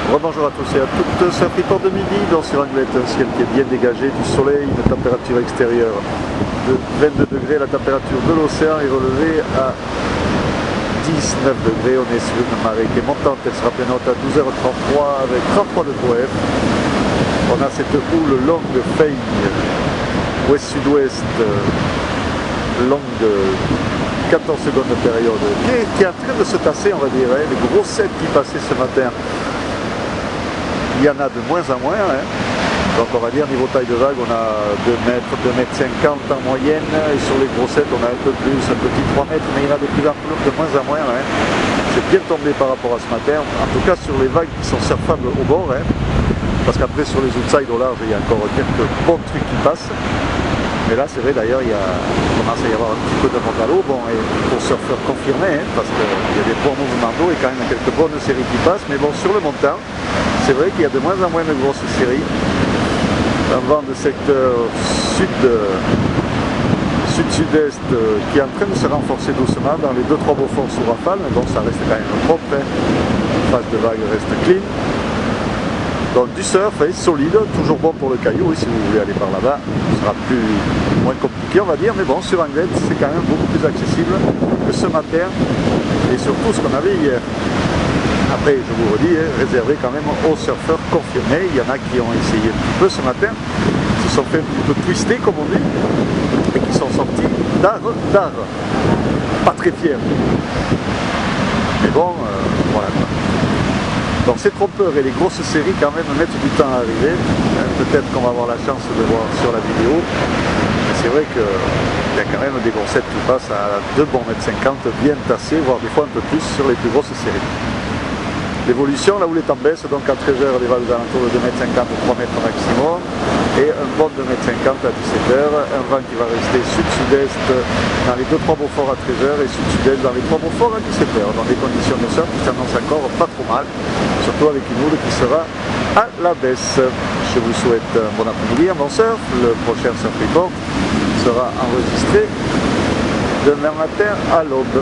Bonjour à tous et à toutes, c'est un Freeport de midi dans sur Anglette, un ciel qui est bien dégagé, du soleil, une température extérieure de 22 degrés, la température de l'océan est relevée à 19 degrés, on est sur une marée qui est montante, elle sera pleine haute à 12h33 avec 33 de OF. On a cette houle longue feigne, ouest-sud-ouest, longue 14 secondes de période, qui est en train de se tasser, on va dire, hein. Les grossettes qui passaient ce matin, il y en a de moins en moins, hein. Donc on va dire niveau taille de vague on a 2 mètres, 2 mètres 50 en moyenne, et sur les grossettes on a un peu plus, un petit 3 mètres, mais il y en a de plus en plus, de moins en moins, hein. C'est bien tombé par rapport à ce matin, en tout cas sur les vagues qui sont surfables au bord, hein. Parce qu'après sur les outsides au large il y a encore quelques bons trucs qui passent. Mais là c'est vrai d'ailleurs il commence à y avoir un petit peu de monde à l'eau, bon, et pour surfeurs confirmés, hein, parce qu'il y a des bons mouvements d'eau et quand même quelques bonnes séries qui passent, mais bon sur le montant, c'est vrai qu'il y a de moins en moins de grosses séries. Un vent de secteur sud-sud-est qui est en train de se renforcer doucement dans les 2-3 beaux forts sous rafale, mais bon ça reste quand même propre, hein. La phase de vague reste clean. Donc du surf solide, toujours bon pour le caillou, et si vous voulez aller par là-bas, ce sera moins compliqué on va dire, mais bon sur Anglette c'est quand même beaucoup plus accessible que ce matin et surtout ce qu'on avait hier. Après je vous redis, réservé quand même aux surfeurs confirmés, il y en a qui ont essayé un petit peu ce matin, qui se sont fait un petit peu twister comme on dit, et qui sont sortis d'art, pas très fiers. Mais bon, voilà quoi. Donc ces trompeurs et les grosses séries quand même mettent du temps à arriver. Peut-être qu'on va avoir la chance de voir sur la vidéo. Mais c'est vrai qu'il y a quand même des grossettes qui passent à 2 bons mètres 50 bien tassés, voire des fois un peu plus sur les plus grosses séries. L'évolution, la houle est en baisse, donc à 13h des vagues aux alentours de 2 mètres 50, 3 mètres maximum. Et un bon 2 mètres 50 à 17h, un vent qui va rester sud-sud-est dans les 2-3 beaux forts à 13h et sud-sud-est dans les 3 beaux forts à 17h. Dans des conditions de surf qui s'annoncent encore pas trop mal, surtout avec une houle qui sera à la baisse. Je vous souhaite un bon après-midi, un bon surf. Le prochain Surf Report sera enregistré demain matin à l'aube.